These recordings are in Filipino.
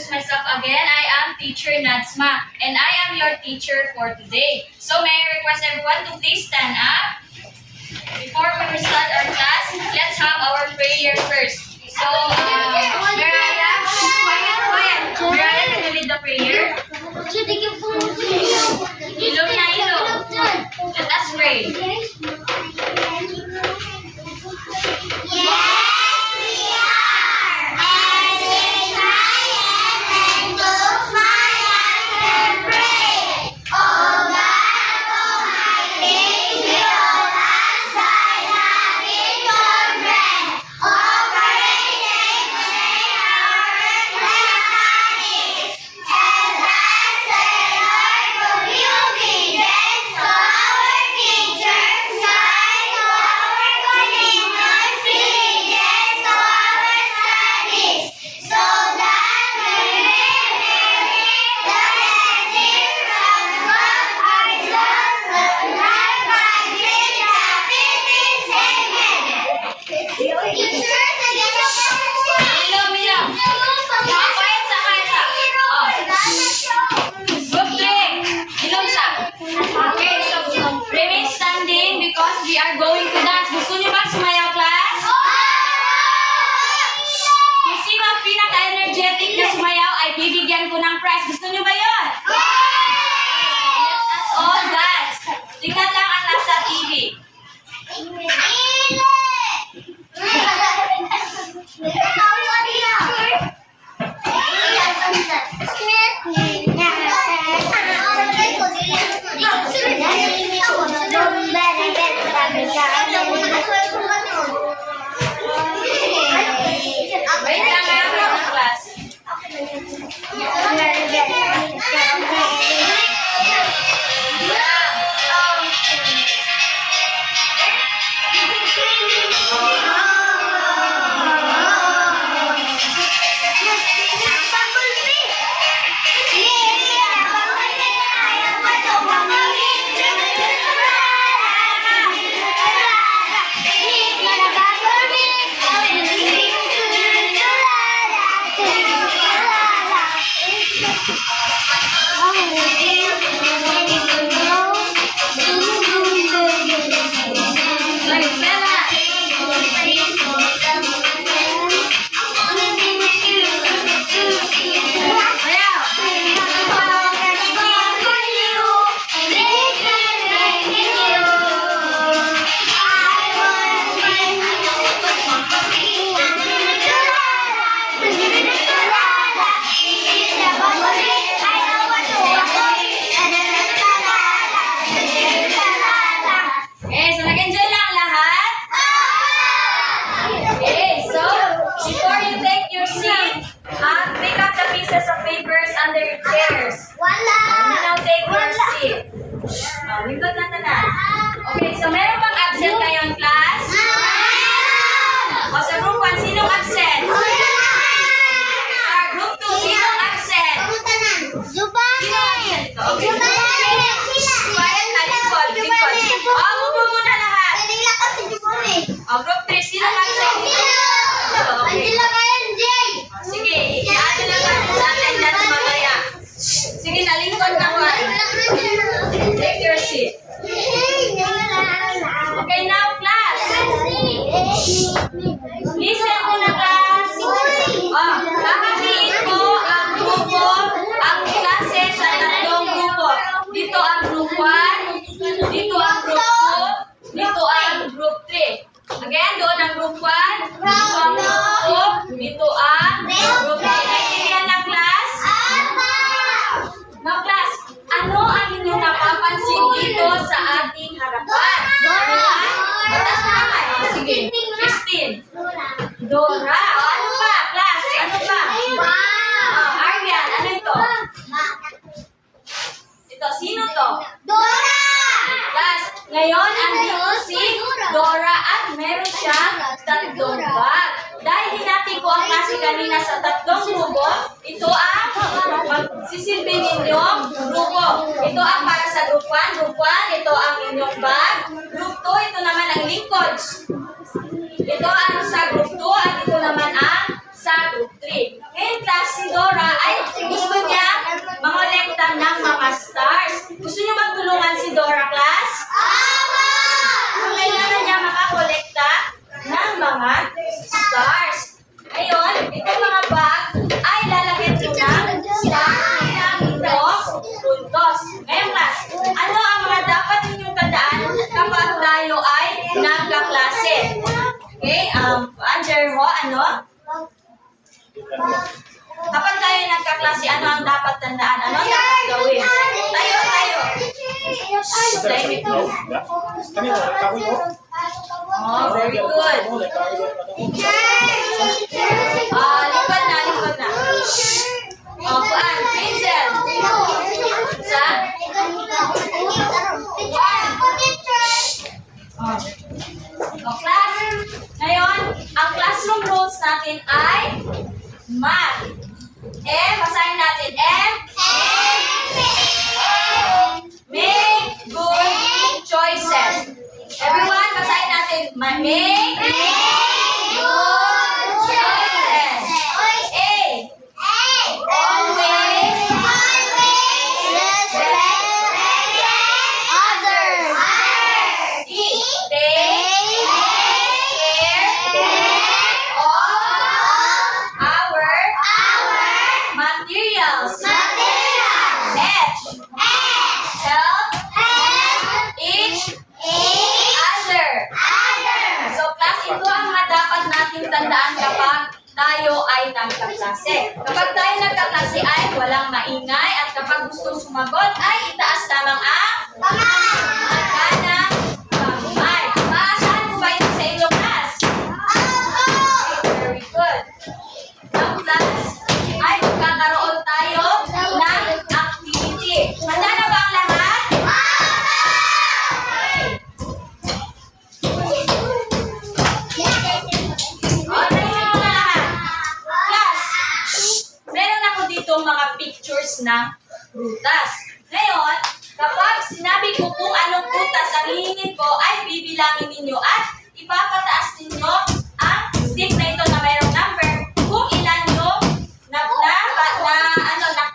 introduce myself again. I am Teacher Nadsma, and I am your teacher for today. So may I request everyone to please stand up. Before we start our class, let's have our prayer first. So, Mariah, quiet. Mariah, can you lead the prayer? Ilong na ilong. Let us pray. We are going to dance. Gusto niyo ba sumayaw, class? Kung sino ang pinaka-energetic na sumayaw ay bibigyan ko ng prize. Gusto niyo ba yun? Let us all dance. Tingnan lang ang nasa TV. Wait lang ang class. Under your chairs. Wala! Now take your seat. Lingkod na tanan. Okay, so meron bang absent ngayong class? O sa group 1, sinong absent? Group 2, sinong absent? Zuba! Sino absent ito? Okay. Zuba! Quiet na, lingkod. Mupo muna lahat. Group 3, sinong absent? Okay. Sige, ano naman sa attendance mamaya. Sige, nalingkod na ko. Take your seat. Okay, now class. Listen muna, class. Hahatiin ko ang grupo, ang klase sa tatlong grupo. Dito ang group 1, dito ang group 2, dito ang group 3. Again, doon ang group 1, dito ang group 2, dito ang group 3. Naintindihan na, class? Now, class, ano ang inyong napapansin dito sa ating harapan? Batas na naman. Sige, Christine. Dora. Ano pa, class? Ano pa? Aryan, ano ito? Ito, sino to? Class, ngayon, andito si Dora at meron siyang tatlong bag. Dahil hinati ko ang klase kanina sa tatlong grupo, ito ang magsisilbi ninyong grupo. Ito ang para sa group 1, ito ang inyong bag. Group 2, ito naman ang lingkod. Ito ang sa group 2 at ito naman ang sa group 3. Ngayon class, si Dora ay gusto niya mangolekta ng mga stars. Gusto niyo bang tulungan si Dora, class? So, kailangan niya makakolekta ng mga stars. Ngayon, itong mga bag ay lalagyan ko ng star ng itong puntos. Ngayon class, ano ang mga dapat ninyong tandaan kapag tayo ay nagkaklase? Okay, Under ho, ano? Kapag tayo nagkaklase, ano ang dapat tandaan? Ano ang dapat gawin? Tayo. Shh, tahimik mo. Oh, very good. Likod na. Oh, kuan, Hazel. Sa? Oh, class. Ngayon, ang classroom rules natin ay math. Basahin natin. Make good choices. Everyone, basahin natin. Make good choices. Always respect others. Take care of our materials. Help each other. So class, ito ang mga dapat nating tandaan kapag tayo ay nagkaklase. Kapag tayo nagkaklase ay walang maingay at kapag gusto sumagot ay itaas lamang ang kanang kamay. Maasahan mo ba ito sa inyong class? Very good. Now class, ay magkakaroon tayo ng activity. Handa na ba ang lahat? Tayo na lahat. Class, meron ako dito mga pictures ng prutas. Ngayon, kapag sinabi ko kung anong prutas ang hihingin ko, ay bibilangin ninyo at ipapataas ninyo ang stick na ito na mayroong number kung ilan yung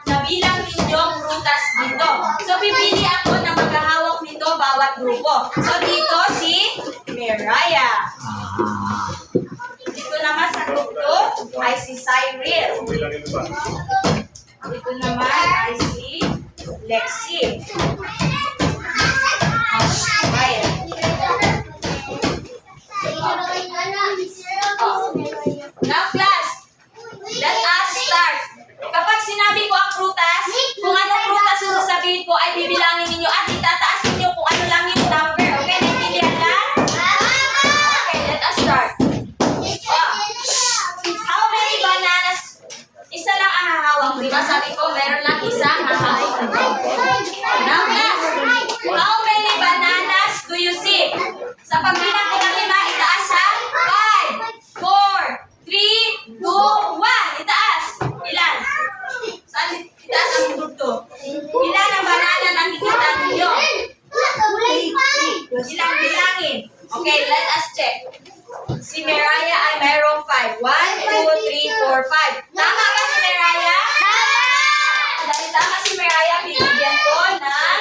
nabilang ninyong prutas dito. So, pipili ako na maghahawak nito bawat grupo. So, dito si Mariah. Dito naman sa grupo ay si Cyril. Dito naman ay si Lexi. Now class, let us start. Kapag sinabi ko ang prutas, kung anong prutas yung sasabihin ko ay bibilangin ninyo at itataas ninyo kung ano lang yung number. Okay, naintindihan na? Okay, let us start. How many bananas? Isa lang ang hahawak. Di ba sabi ko, meron lang isang hahawak. Now class, how many bananas do you see? Sa pagbilang ko ng 5, itaas ha? 5, 4, 3, 2, 1. Itaas. Ilan? Saan itaas ang grupo? Ilan ang banana na nakikita ninyo? Ilang bilangin? Okay, let us check. Si Mariah ay mayroong 5. 1, 2, 3, 4, 5. Tama ba si Mariah? Dahil tama si Mariah, bibigyan ko ng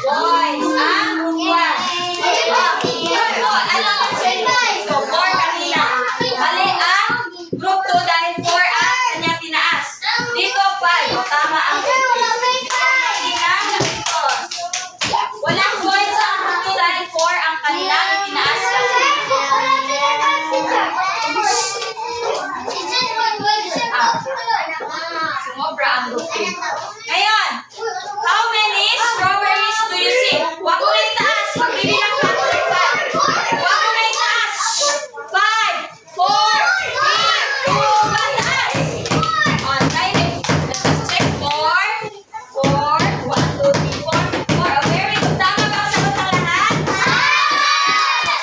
boys ang buwan. Ano ang so 4 kanina. Mali ang group 2 dahil 4 ang kanya tinaas. Dito 5. Tama ang group 2. Walang boys ang group 2 dahil 4 ang kanilang tinaas. Sumobra ang group 2. Ngayon, how many strawberries do you see? Huwag mo na itaas. Magbibilang ka. 5. Huwag mo na itaas. 5, 4, 3, 2, 1, taas. Let's check. 4, 1, 2, 3, 4. Very good. Tama ba ang sagot ng lahat?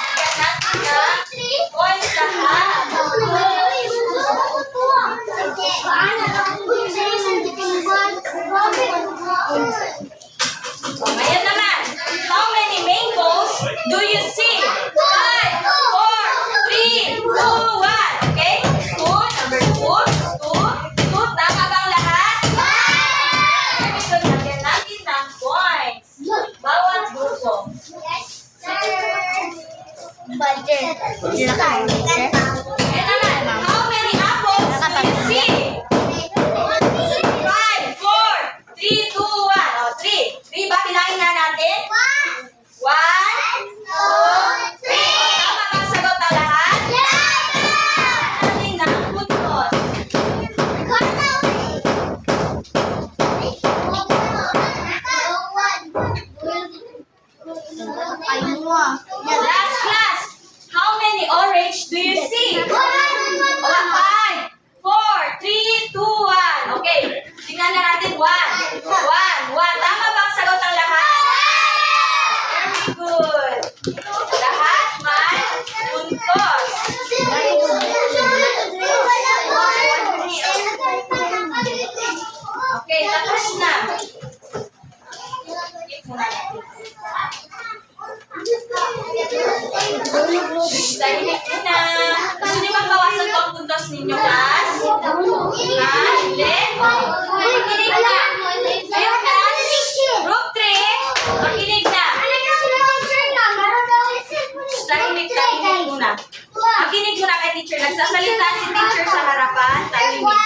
Bigyan natin ng points lahat. Ngayon naman, how many mangoes do you see? 5, 4, 3, 2, 1. Okay? 2, number 2, 2, How many apples do you see? 5, 4, 3, 2, 1. O, 3. 3 ba? Bilangin nga natin. 1, 2, 3. O, tama ba ang sagot ng lahat? Natin na ang buntot. Last class. How many orange do you see? 5, 4, 3, 2, 1. Okay. Tingnan na natin. 1. Tama ba ang sagot ng lahat? Very good. Lahat may puntos. Okay, tapos na. Skip muna natin. Tahimik na. Gusto niyo bang bawasan ko ang puntos ninyo, class? Hindi? Makinig na. Ngayon, class, group 3, makinig na. Tahimik muna. Makinig muna kay teacher. Nagsasalita si teacher sa harapan. Tahimik.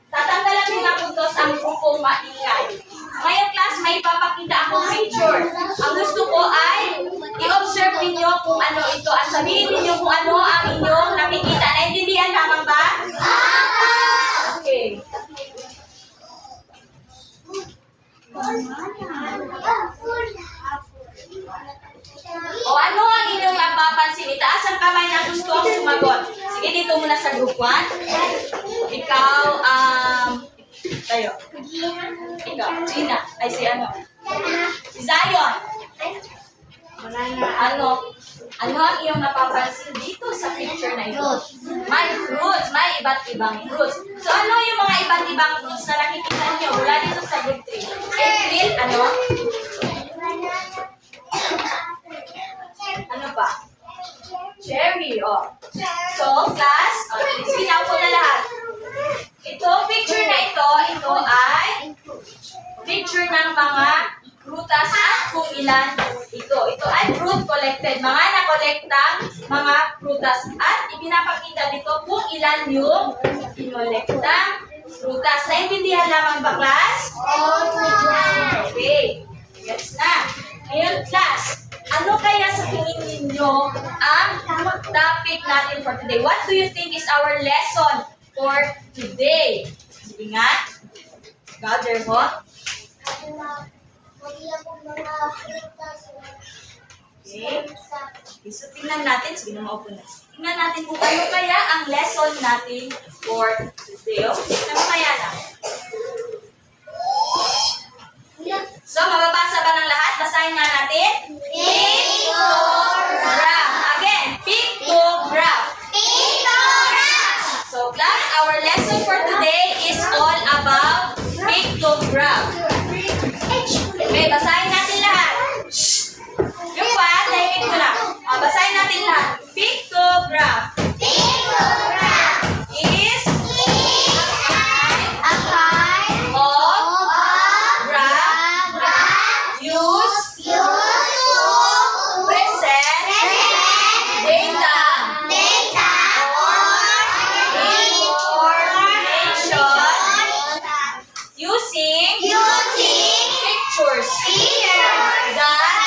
Tatanggalan din ng puntos ang grupong maingay. Ngayon, class, may ipapakita akong picture. Ang gusto ko ay i-observe ninyo kung ano ito at sabihin ninyo kung ano ang inyong nakikita. Naintindihan naman ba? Okay. O ano ang inyong napapansin? Itaas ang kamay na gusto ang sumagot. Sige, dito muna sa group 1. Ikaw, tayo. Ikaw, Gina. Ay, si ano? Si Zion. Ano ang iyong napapansin dito sa picture na ito? May fruits. May iba't ibang fruits. So, ano yung mga iba't ibang fruits na nakikita niyo mula dito sa group 3? April, ano? Ano pa? Cherry, oh. So, class, sige na po na lahat. Ito, picture na ito ay picture ng mga prutas at kung ilan ito. Ito ay fruit collected. Mga nakolektang mga prutas. At ipinapakita dito kung ilan yung inolektang prutas. Naintindihan lamang ba, class? Okay. Yes na. Ngayon, class, ano kaya sa tingin ninyo ang topic natin for today? What do you think is our lesson for today? Sige nga. Gather mo. Okay. So, tingnan natin. Sige na, maupo na. Tingnan natin kung ano kaya ang lesson natin for today. Okay, ano kaya na? So, mababasa ba ng lahat? Basahin nga natin. Pictograph. Again, pictograph. So, class, our lesson for today is all about pictograph. Okay, basahin natin lahat. Yung pa, tahimik mo lang. Basahin natin lahat. Pictograph. Is a kind of graph used to present data or information using pictures that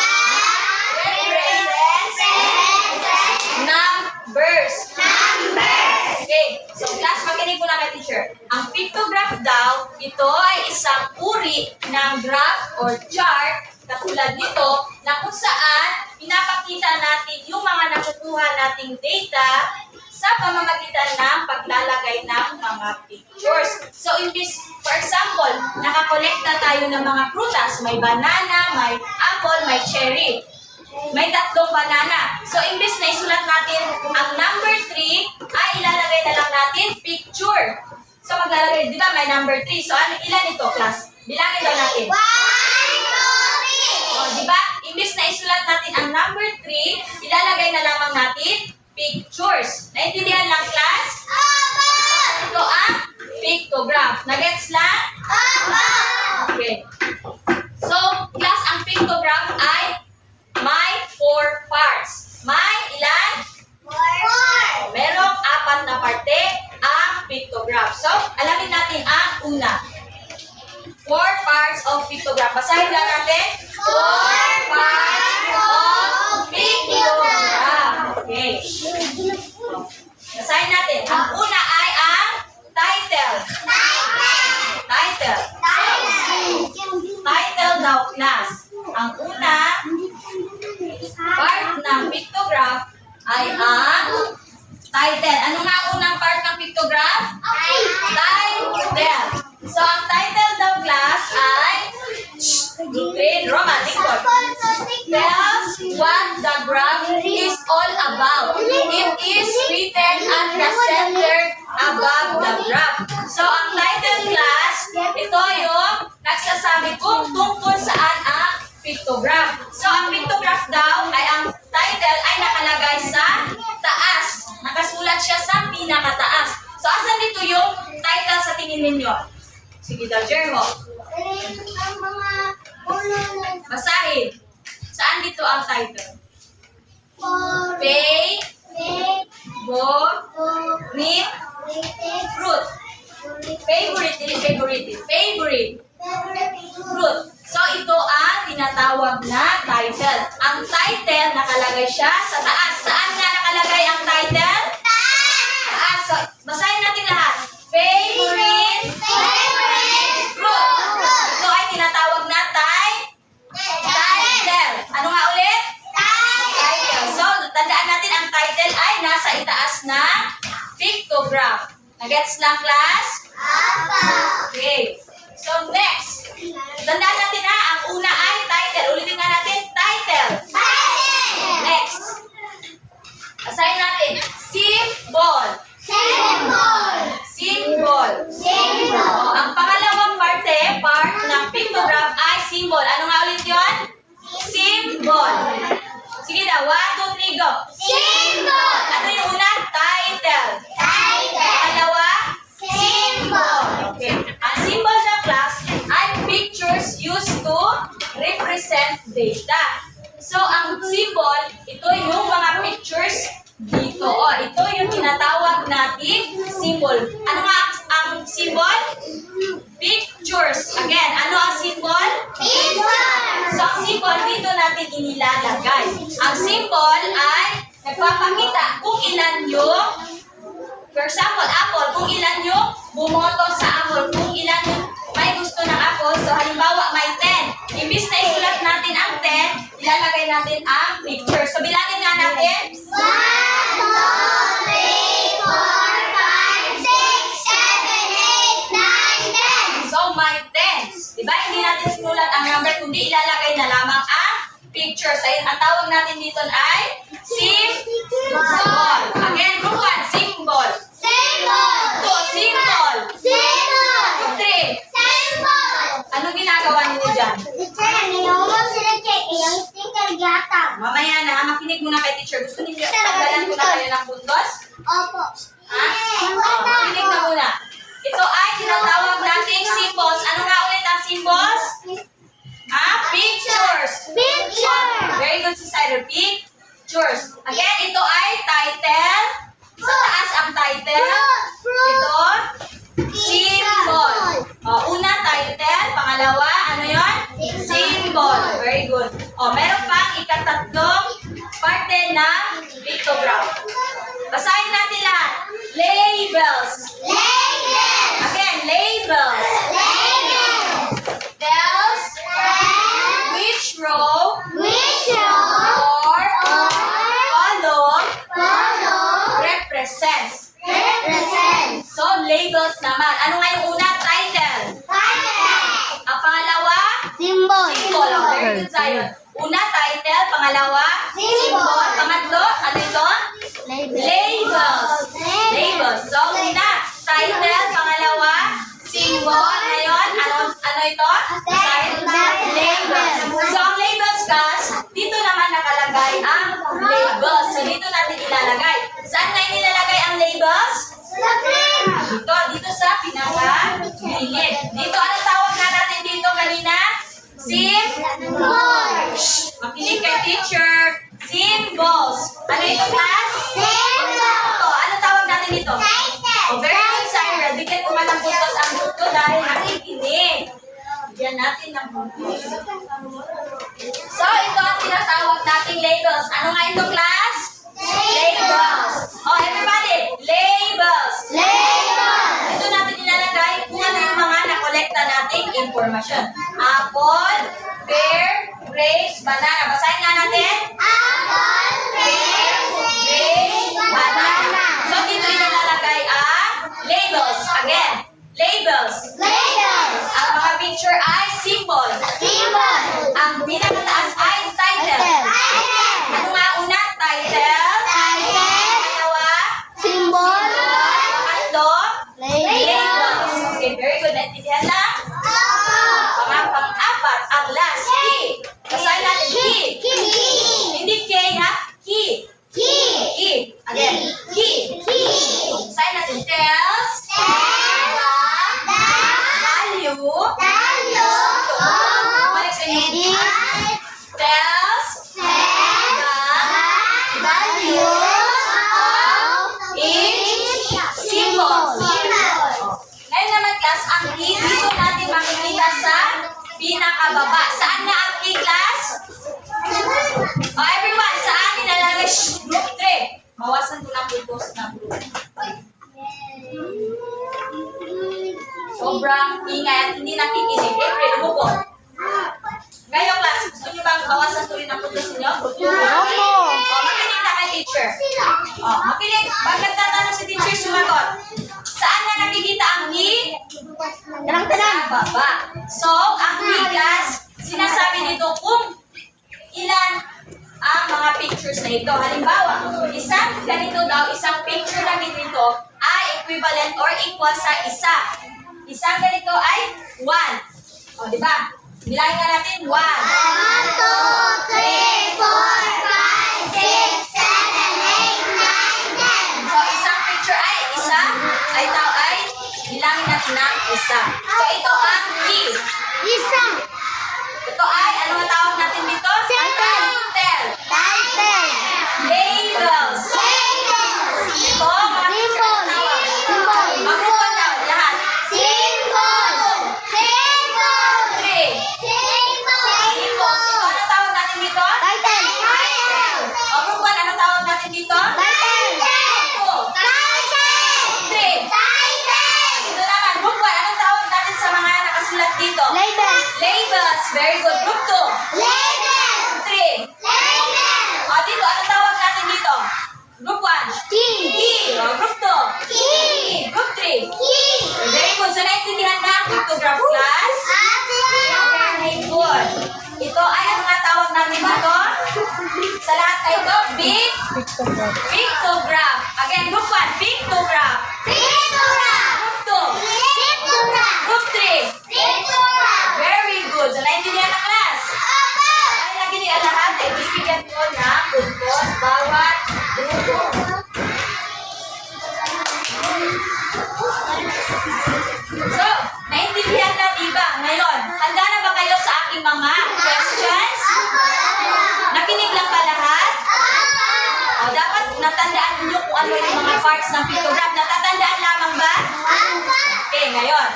represents numbers. Okay, so class, makinig mo lang kay teacher. Ang pictograph daw, ito ay isang uri ng graph or chart katulad nito na kung saan pinapakita natin yung mga nakukuha nating data sa pamamagitan ng paglalagay ng mga pictures. So, for example, nakakolekta tayo ng mga prutas. May banana, may apple, may cherry. May 3 banana. So, imbis na isulat natin ang number 3, ay ilalagay na lang natin picture. So, maglalagay, di ba may number 3. So, ilan ito, class? Bilangin daw natin. 1, 2, 3. O, di ba? Imbis na isulat natin ang number 3, ilalagay na lamang natin pictures. Naintindihan lang, class? Ito ang pictograph. Nagets lang? Okay. So, class, ang pictograph ay may 4 parts. May ng pictograph ay ang title. Ano nga ang unang part ng pictograph? Title. So, ang title daw class ay in Roman tells what the graph is all about. It is written at the center above the graph. So, ang title class, ito yung nagsasabi kung tungkol saan ang pictograph. So, ang pictograph daw ay ang title ay nakalagay sa taas. Nakasulat siya sa pinakataas. So, asan dito yung title sa tingin ninyo? Sige daw, Jermo. Ang mga ulo ng Basahin. Saan dito ang title? for Favorite fruit. Favorite, hindi favorite. Favorite fruit. So, ito ang tinatawag na title. Ang title, nakalagay siya sa taas. Saan nga nakalagay ang title? Taas. So, basahin natin lahat. Favorite fruit. Ito ay tinatawag na title. Ano nga ulit? Title. So, tandaan natin ang title ay nasa itaas na pictograph. Nagets lang, class? Okay. So, next. Tandaan natin ha, ang una ay title. Ulitin nga natin, title. Next. Basahin natin, symbol. Symbol. Ang pangalawang part ng pictograph ay symbol. Ano nga ulit yun? Symbol. Sige na, 1, 2, 3, go. Ano yung una? Title. Pangalawa? Symbol. Okay. Ang symbol ng class ay pictures used to represent data. So, ang symbol, ito yung mga pictures dito. O, ito yung tinatawag nating symbol. Ano nga ang symbol? Pictures. Again, ano ang symbol? So, ang symbol dito natin inilalagay. Ang symbol ay nagpapakita kung ilan yung, for example, apple, kung ilan yung bumoto sa apple, kung ilan yung may gusto ng apple. So, halimbawa, may 10. Imbis na isulat natin ang 10, ilalagay natin ang picture. So, bilangin nga natin. 1, 2, 3, 4, 5, 6, 7, 8, 9, 10. So, may 10. Diba? Hindi natin sinulat ang number, kundi ilalagay na lamang ang picture. So, ang tawag natin dito ay symbol. Again, group 1, symbol. 2, symbol. 3. Anong ginagawa ninyo dyan? Mamaya na, makinig muna kay teacher. Gusto ninyo, tanggalan ko na kayo ng puntos? Opo. Ha? Makinig na muna. Ito ay tinatawag nating symbols. Ano nga ulit ang symbols? Ha? Pictures. Very good, si Cider. Pictures. Again, ito ay title. Sa taas ang title. Ito, symbol. O, una, title. Pangalawa, ano yon? Symbol. Very good. O, meron pang ikatatlong parte ng pictograph. Basahin natin lahat. Labels. Again, labels. Tells which row or column represents. So, labels naman. Ano nga yung una? Title. Ang pangalawa? Symbol. Very good, Zion. Una, title. Pangalawa? Symbol. Pangatlo, ano ito? Labels. So, una, title. Pangalawa, symbol. Ngayon, ano ito? Labels. So, ang labels, guys, dito naman nakalagay ang labels. So, dito natin ilalagay. Saan na inilalagay ang labels? Dito sa pinaka-gilid. Dito, ano tawag na natin dito kanina? Makinig kay teacher. Symbols. Ano ito, class? Ito, ano tawag natin dito? Oh, very good, Syra. Bigyan ko man ng puntos ang gusto dahil nakikinig. Bigyan natin ng puntos. So, ito ang tinatawag nating labels. Ano nga ito, class? Labels. Oh, everybody, labels. Ito natin ilalagay kung ano yung mga nakolekta nating information. Apple, pear, grapes, banana. Basahin nga natin. Apple, pinakababa. Saan na ang key class? Oh, everyone, saan nilalagay? Shh, group 3. Bawasan ko lang pulpos na group. Sobrang ingay at hindi nakikinig. April, umupo. Ngayon class, gusto niyo bang bawasan ko rin ang pulpos ninyo? Group 2. Oh, makinig na kay teacher. Oh, makinig. Pag nagtatanong si teacher, sumagot. Saan na nakikita ang key? Sa baba. So, ang key class, sinasabi dito kung ilan ang mga pictures na ito. Halimbawa, isang ganito daw, isang picture na dito ay equivalent or equal sa isa. Isang ganito ay 1. O, di ba? Bilangin nga natin 1. 1, 2, 3, 4, 5, 6, 7, 8, 9, 10. So, isang picture ay isa, ay bilangin natin ng isa. So, ito ang key. Isa. Ito ay, ano nga tawag natin dito? Title. Title. Labels. Ito, mga picture ang tawag. Magrupan daw, lahat. 3. Symbols. Ito, ano tawag natin dito? Magrupan, ano tawag natin dito? 2. 3. Ito naman, group 1, anong tawag natin sa mga nakasulat dito? Labels. Very good. Group 2. 3. O, dito, anong tawag natin dito? Group 1. Key. O, group 2. Group 3. Very good. So, naintindihan na ang pictograph class? Very good. Ito ay, ano nga tawag natin dito? Sa lahat na ito, pictograph. Again, group 1, pictograph. Group 2. Group 3. Very good. So, naintindihan na class? Ay, nakinig ang lahat ay bibigyan ko ng puntos bawat grupo. So, naintindihan na diba? Ngayon, handa na ba kayo sa aking mga questions? Nakinig lang ba lahat? O, dapat natandaan ninyo kung ano yung mga parts ng pictograph. Natatandaan lamang ba? Okay, ngayon.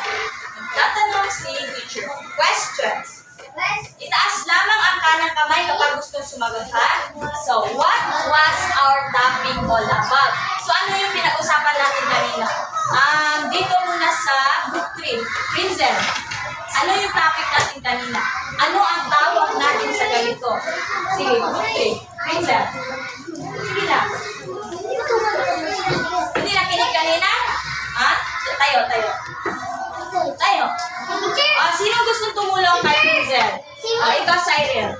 Tatanong si teacher. Questions. Itaas lamang ang kanang kamay kapag gusto sumagot, ha? So, what was our topic all about? So, ano yung pinag-usapan natin kanina? Dito muna sa group 3. Prinzel, ano yung topic natin kanina? Ano ang tawag natin sa ganito? Sige, group 3. Prinzel. Sige na. Hindi nakinig kanina? Ha? Tayo. Sino gusto tumulong kay Prinzel? Ikaw, Cyril.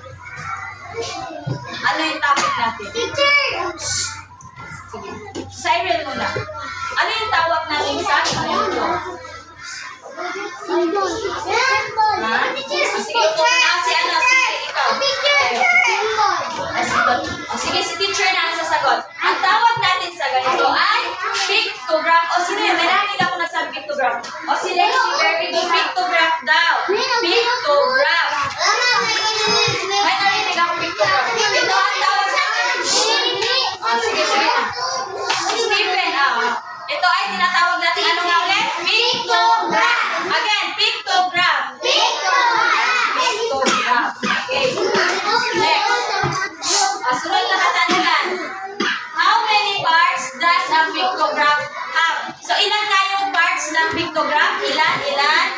Ano yung topic natin? Sige. Cyril muna. Ano yung tawag natin sa ganito? Ha? Sige, ikaw. Sige, si teacher na ang sasagot. Ang tawag natin sa ganito ay pictograph. O sino yun? May narinig ako nagsabi pictograph. O si Lexi, very good. Pictograph daw. Pictograph. May narinig ako pictograph. Ito ang tawag natin. Sige na. Stephen, ito ay tinatawag natin ano nga ulit? Pictograph. Again, pictograph. Pictograph. Okay. Next. Sunod na katanungan. How many parts does a pictograph have? So, ilan nga yung parts ng pictograph? Ilan?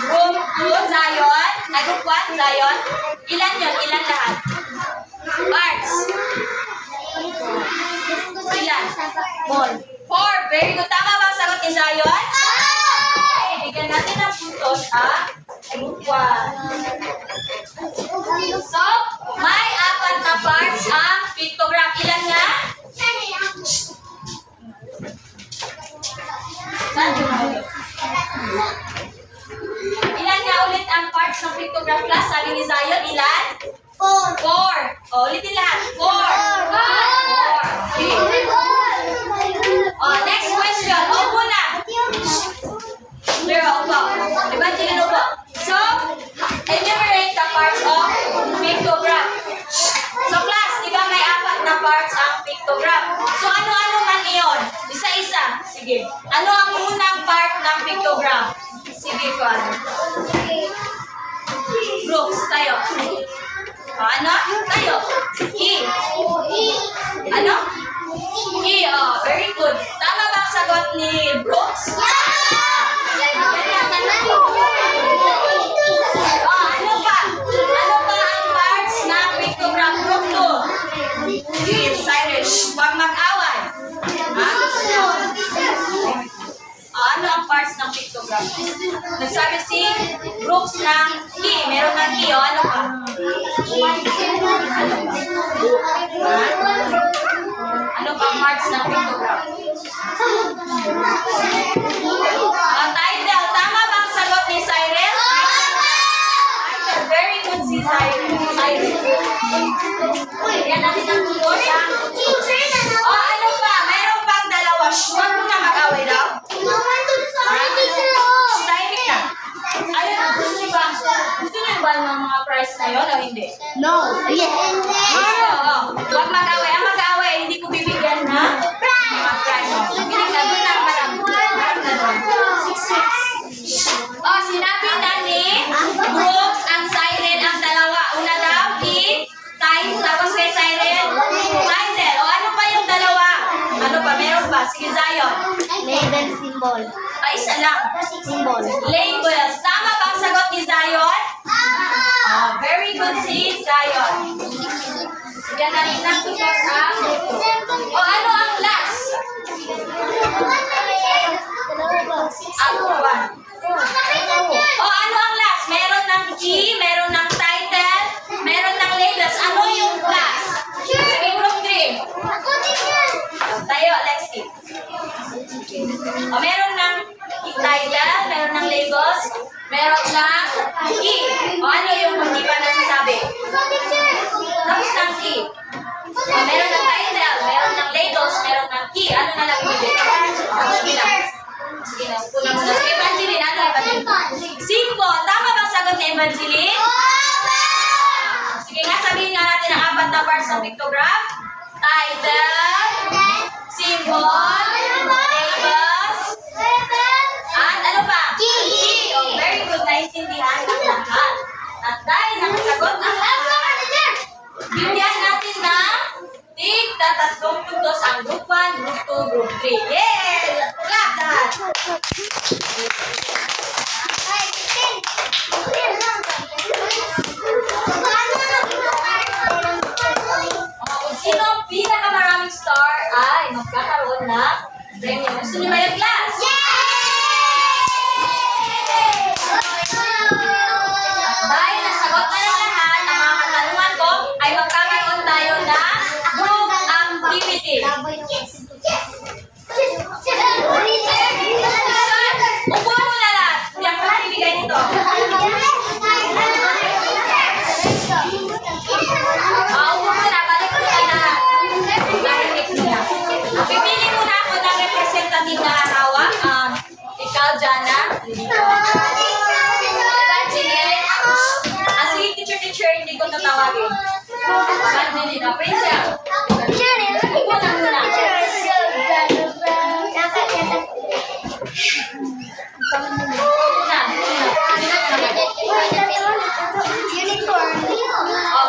Group 2, Zion. Group 1, Zion. Ilan yun? Ilan lahat? Parts. Ilan? 4. Very good. Tama ba ang sagot ni Zion? Okay, bigyan natin ng puntos, Group 1. So, may 4 na parts ang pictograph. Ilan nga? Ilan nga ulit ang parts ng pictograph class? Sabi ni Zion, ilan? 4. O, ulitin lahat. 4. Okay. Next question. Opo na. Pero, opo. Evangeline, opo. So, enumerate the parts of pictograph. So, class, di ba may 4 na parts ang pictograph? So, ano-ano man iyon? Isa-isa. Sige. Ano ang unang part ng pictograph? Sige, Kwan. Brooks, tayo. Ano? Tayo. Key. Ano? Key, very good. Tama ba ang sagot ni Brooks? Ano pa? Ano pa ang parts ng pictograph group 2? Yes, Cyrus. Huwag mag-away. Ha? Ano ang parts ng pictograph? Nagsabi si Brooks ng key. Meron ng key. Ano pa? Ano pa ang parts ng pictograph? Title. Tama ba ang sagot ni Cyril? Title. Very good si Cyril. Yan natin ang tulos. Ano pa? Meron pang dalawa. Huwag mo na mag-away daw. Tahimik ka. Ayun, gusto niyo ba ng mga prize na yun o hindi? No. Yes. Huwag mag-away. Ang mag-away, hindi ko bibigyan na mga prize. Binig na doon ang marami. Sinabi na ni Brooks ang Cyril ang dalawa. Una daw, key, time, tapos kay Cyril, title. Ano pa yung dalawa? Ano pa? Meron pa? Sige, Zion. Label symbol. Isa lang. Symbol. Labels. Tama ba ang sagot ni Zion? Very good si Zion. Yan na rin ang tutos ang ano ang last? Ang one. Ano ang last? Meron ng key, meron ng title, meron ng labels. Ano yung last? Sige, group 3. Tayo, Lexi. Meron ng title, meron ng labels, meron ng key. Ano yung hindi pa nasasabi? Tapos ng key. Meron ng title, meron ng labels, meron ng key. Ano na lang ibigay? Sige lang. Sige lang. Puna muna. Si Evangeline, ano Evangeline? Simple. Tama bang sagot ni Evangeline? Sige nga, sabihin nga natin ang apat na parts ng pictograph. Title, symbol, labels, at ano pa? Key. Very good. Naintindihan ng lahat. At dahil nakasagot ang lahat, bigyan natin ng tatlong puntos ang group 1, group 2, group 3. Yay! Clap that! Kung sino ang pinakamaraming star ay magkakaroon ng premium. Gusto niyo ba yung class? Dahil nasagot na ng lahat ang mga katanungan ko, ay magkakaroon tayo ng group activity. Upo mo na lahat. Hindi ako magbibigay nito. Upo mo na. Balik mo na lahat. Narinig mo na. Pipili muna ako ng representative na hawak. Ikaw, Jana. Evangeline. Sige, teacher, hindi ko tatawagin. Evangeline. Prinsya. Upo na muna.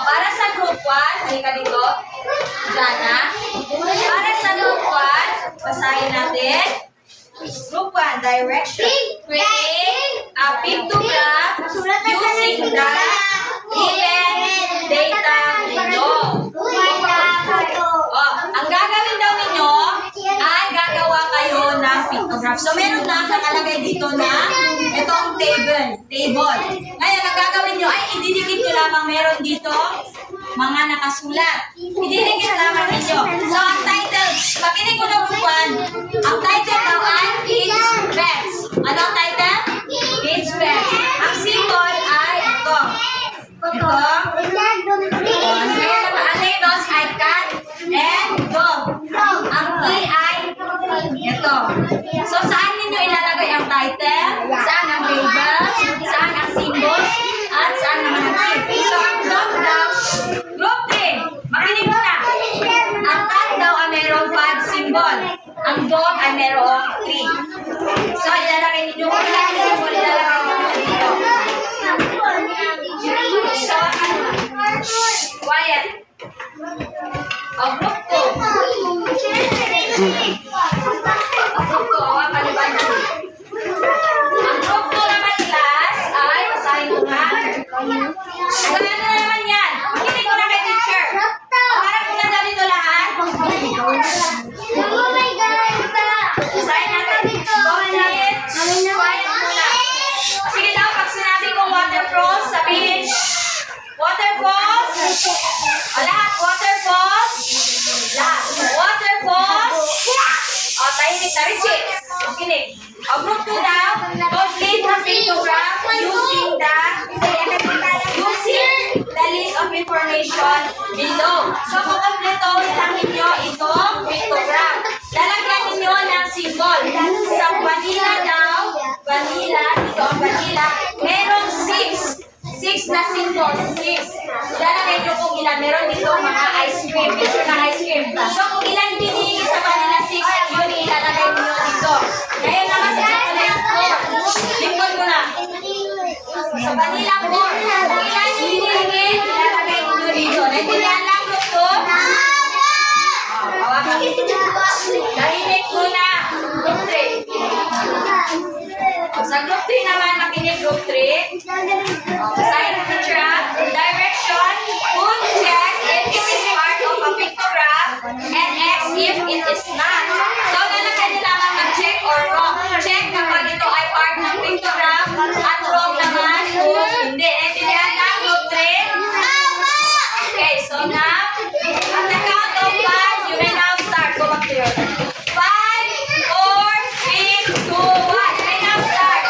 Para sa group 1, halika dito. Jana. Para sa group 1, basahin natin. Group 1, direction. Create a pictograph using the given data below. Ang gagawin daw ninyo ay gagawa kayo ng pictograph. So, meron na nakalagay dito na itong table. Ngayon, ang gagawin nyo ay ididikit nyo lamang meron dito mga nakasulat. Ididikit lamang ninyo. So, ang title, pakinig ko na buwan. Ang title daw ay Kids Best. Ano ang title? Kids Best. Ang symbol ay ito. Ito. Ang labels ay cat and dog. Ang key ay ito. So, saan ninyo ilalagay ang title? Saan ang labels? Saan ang symbols? At saan naman ang key? So, ang dog daw, group 3. Makinig mo na. Ang cat daw ay mayroong 5 symbol. Ang dog ay mayroong 3. So, ilalagay ninyo kung ilang symbol ilalagay ninyo dito. Quiet. Ang group ko. Ang group ko. Awa, paliban na. Ang group ko naman, class, ay, basahin ko nga. Ano na naman yan? Hindi ko na kay teacher. Harap ko na daw dito lahat. Basahin natin. Quiet. Quiet muna. Sige daw, pag sinabi kong waterfalls, sabihin, waterfalls. O lahat, waterfalls. Lahat. Waterfalls. O, tahimik na Richie. Kinig. O, group 2 daw. Complete the pictograph using the list of information below. So, kukompletohin lang ninyo itong pictograph. Lalagyan ninyo ng symbol. Sa vanilla daw, vanilla, dito ang vanilla, merong 6. 6 na symbol. 6. Lalagay nyo kung ilan. Meron dito mga ice cream. Picture ng ice cream. So, kung ilan pinili sa vanilla 6, yun ilalagay nyo dito. Ngayon naman sa chocolate 4. Lingkod mo na. Sa vanilla 4. Kung ilan pinili, ilalagay nyo dito. Naintindihan lang ito? Hawakan. Nahinig ko na. Group 3. Sa group 3 naman, makinig group 3. Basahin mo teacher ha. Direction. Put check if it is part of a pictograph and X if it is not. So, lalagyan nila mag-check or wrong. Check kapag ito ay part ng pictograph at wrong naman kung hindi. Naintindihan lang group 3? Okay, so now, at the count of 5, you may now start. Go back to your 5, 4, 3, 2, 1. You may now start.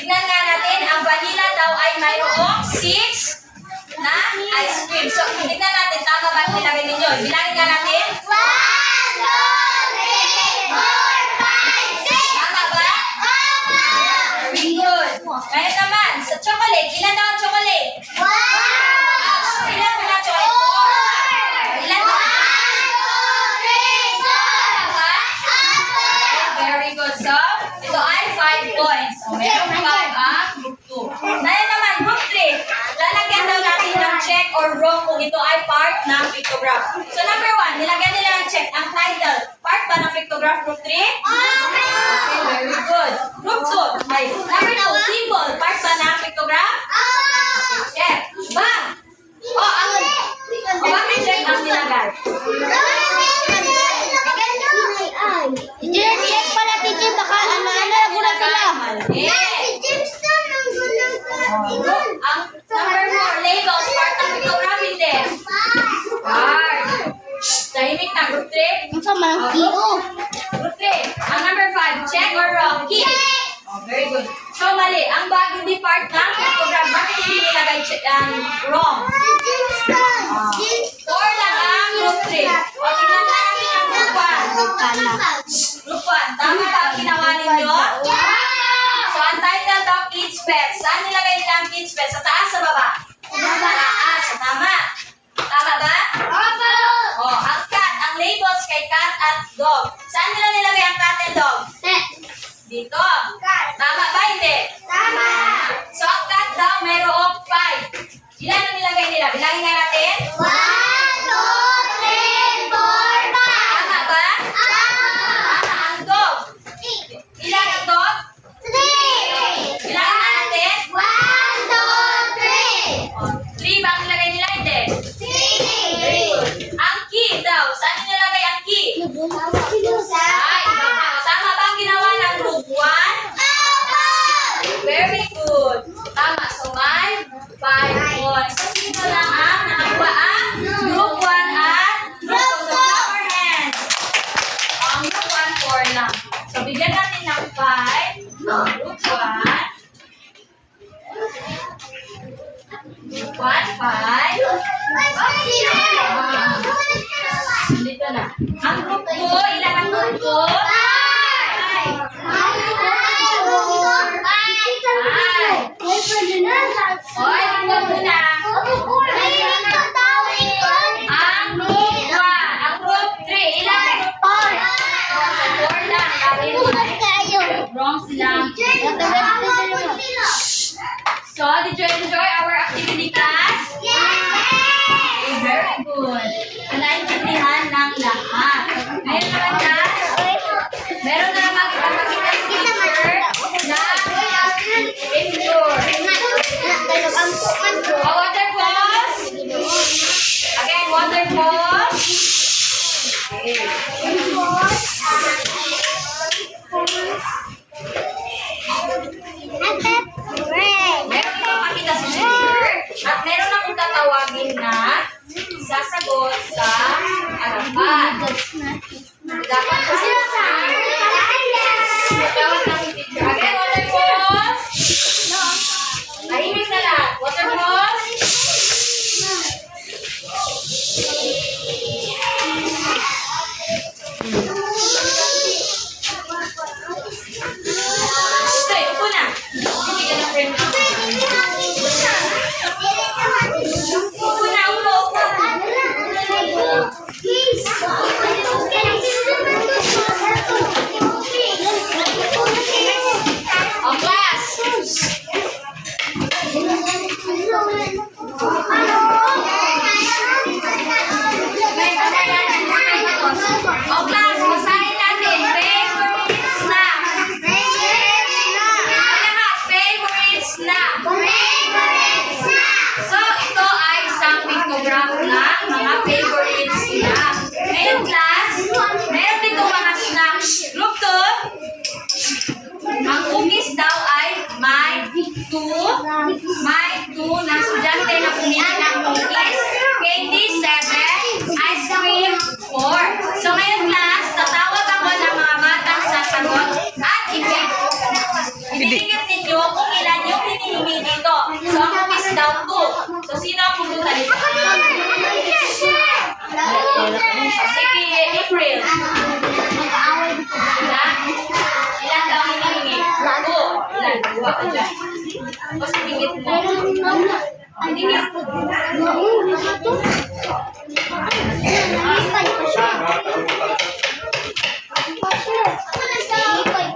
tignan nga natin, ang vanilla daw ay mayroong 6 na ice cream. So, tignan natin, tama ba ang nilagay ninyo? Bilangin nga natin. 1, 2, 3, 4, 5, 6. Tama ba? Very good. Ngayon naman, sa chocolate, ilan daw ang chocolate? 1, Ilan mo na chocolate? Ilan daw? 2, 3, 4. Tama? Very good. So, ito ay 5 points. So, meron 5 ang group 2. Ngayon naman, group 3. Lalagyan daw natin ng check or wrong kung ito ay part ng pictograph. So, number 1, nilagyan nila ng check. Ang title, part ba ng pictograph group 3? Okay, very good. Group 2. Ay, number 2, symbol, part ba ng pictograph? Check. Bag. Bakit check ang nilagay? Check pala, teacher. Baka nagulat sila. Mali. Ang Ang number 4, labels, part ng pictograph hindi. Part. Tahimik na, group 3. Ang sama ng kilo. Group 3. Ang number 5, check or wrong? Key. Oh, very good. So, mali. Ang bag hindi part ng pictograph. Bakit hindi nilagay wrong? 4 lang ang group 3. O, tingnan natin ang group 1. Group 1. Tama ba ang ginawa ninyo? So, ang title daw, Kids Pets. Saan nilagay nila ang Kids Pets? Sa taas, sa baba? Taas. Tama. Tama ba? O, ang cat. Ang labels kay cat at dog. Saan nila nilagay ang cat and dog? Dito. Tama ba? Hindi. So, ang cat daw, mayroong 5. Ilan ang nilagay nila? Bilangin nga natin. 1, 2, 3, 4, 5. Tama ba? Tama. Ang dog. Ilan ang dog? 3. Bilangin nga natin. 1, 2, 3. 3 ba ang nilagay nila? Hindi. 3. Very good. Ang key daw. Saan nilagay ang key? Ay, tama ba ang ginawa ng group 1? Very good. Tama. So, may 5 points. So, sino lang ang nakakuha ang group 1 at group 2? So, clap our hands. Ang group 1, 4 lang. So, bigyan natin ng 5. Group 1. Group 1, 5. Dito na. Ang group 2, ilan ang group 2? Hoy, tingnan muna. Ang group 1, ang group 3, ilan? 4 lang. Dahil wrong sila. So, did you enjoy our activity class? Okay, very good. Naintindihan ng lahat. Ngayon naman class, meron na naman ipapakita si teacher na picture. Waterfalls. Again, waterfalls. Okay. Meron ipapakita si teacher at meron akong tatawagin na sasagot sa harapan. Dapat kasi tawag na si teacher. Again, waterfalls. Tahimik na lang. Waterfalls. Stay, upo na. Hindi ka na friend. Upo na, upo. Oh, class. Oh, class, basahin natin. Favorite snack. Lahat, favorite snack. So, ito ay isang pictograph ng mga favorite snack. Ngayon, class, meron dito mga snacks. Group 2, ang cookies daw ay may 2 na estudyante na pumili ng cookies. Candy, 7. Ice cream, 4. So, ngayon, class, tatawag ako ng mga batang sasagot at ibibigyan ninyo kung Baba ka dyan. Tapos higit mo. Higit.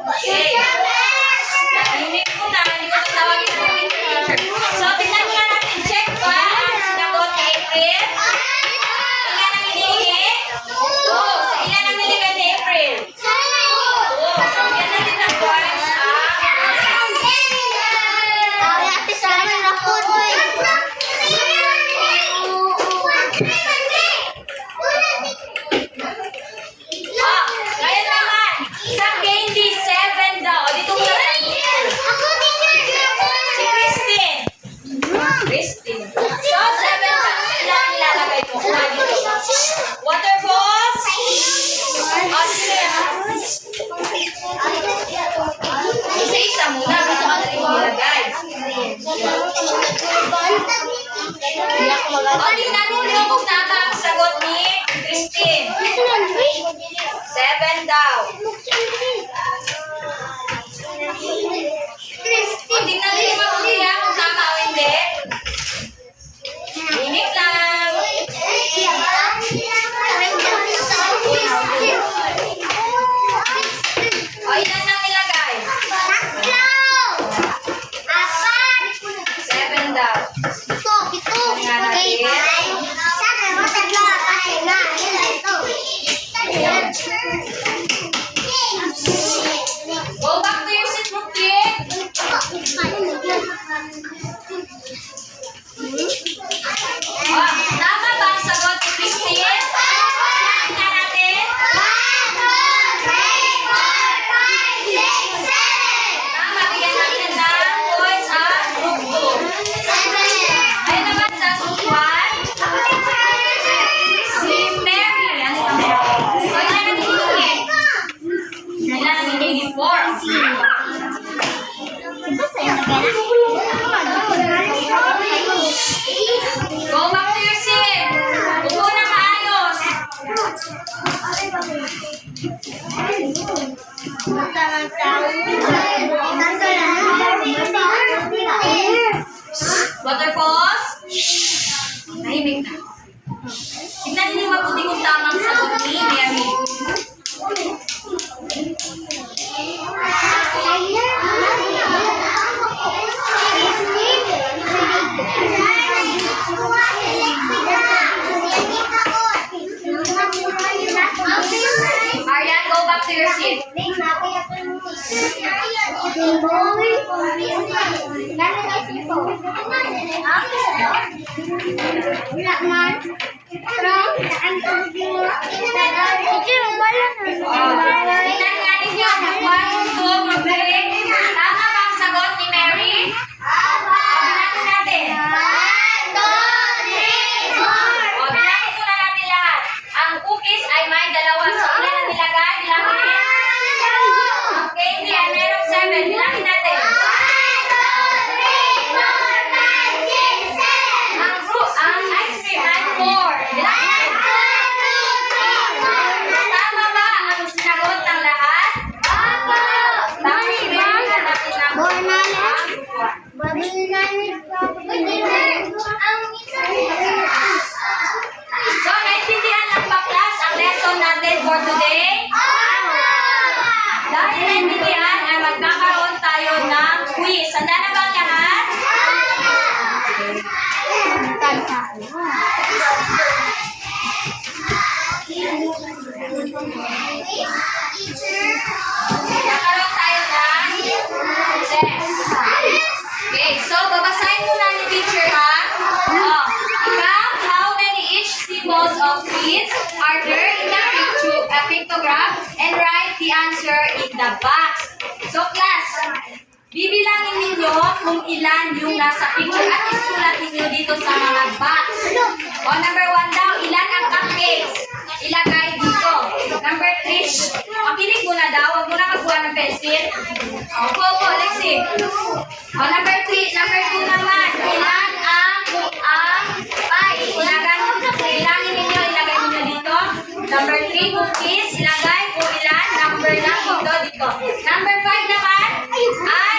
Okay. Tahimik mo na. Hindi ko tatawagin ng teacher. So, tingnan muna natin. Check ba ang sinagot ni April? Ilan ang hinihingi? 2. So, ilan ang nilagay ni April? 2. So, yan natin ang points. Ngayon naman, isang candy, 7 daw. O, dito muna sa teacher. Si Christine. Christine. So, 7 daw. Ilan ang nilalagay mo? Kuha dito. Waterfalls. O, sige. Isa-isa muna. Basta madali mo nilagay. O, tingnan ninyo kung tama ang sagot ni Christine. 7 daw. O, tingnan ninyo mabuti kung tama o hindi. Init lang. O, ilan ang nilagay? 7 daw. Go back to your seat, Mukti. Tama ba ang sagot ni Christine? Tingnan natin. Tama, bigyan natin ng points ang group 2. Ayun naman sa group 1. Si Mary. Ano ang Mary? So, ilan ang hinihingi? Ilan ang hinihingi? 4. Go back to your seat. Upo na maayos. Waterfalls. Tahimik na. Tignan niyo mabuti kung tama ang sagot ni Mary. Arian, go back to your seat. Tignan nga ninyo. 1, 2, mag-break. Tama ba ang sagot ni Mary? Bilangin natin. O, bilangin muna natin lahat. Ang cookies ay may 2. So, ilan ang nilagay? Bilangin. Ang candy ay merong 7. Bilangin natin. Ang ice cream ay 4. Bilangin natin. Tama ba ang sinagot ng lahat? Tama si Mary na natin ng So, naintindihan lang ba class ang lesson natin for today? Dahil naintindihan ay magkakaroon tayo ng quiz. Handa na ba ang lahat? Magkakaroon tayo ng test. Okay, so babasahin muna ni teacher ha. Count how many each symbols of trees are there in the pictogram and write the answer in the box. So class, bibilangin ninyo kung ilan yung nasa picture at isulat ninyo dito sa mga box. O, number 1 daw, ilan ang cupcakes? Ilagay dito. Number 3, makinig mo na daw, huwag mo na magbuha ng pencil. Opo, Lexi. O, number 2 naman, ilan ang pie? Ilangin ninyo, ilagay ninyo dito. Number 3, cookies, ilagay kung ilan, number lang dito. Number 5 naman, ay,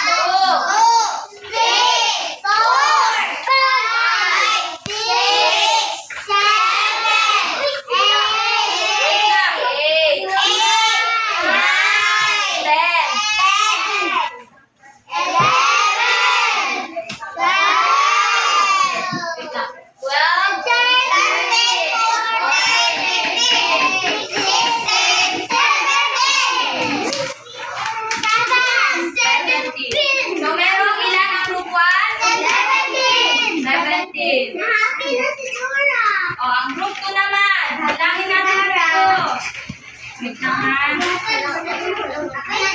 17. So, merong ilan ang group 1? 17. Happy na si Dora. O, ang group 2 naman. Halangin natin ang group 2. Wait lang ha. Halangin natin group 2. 1.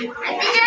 Teacher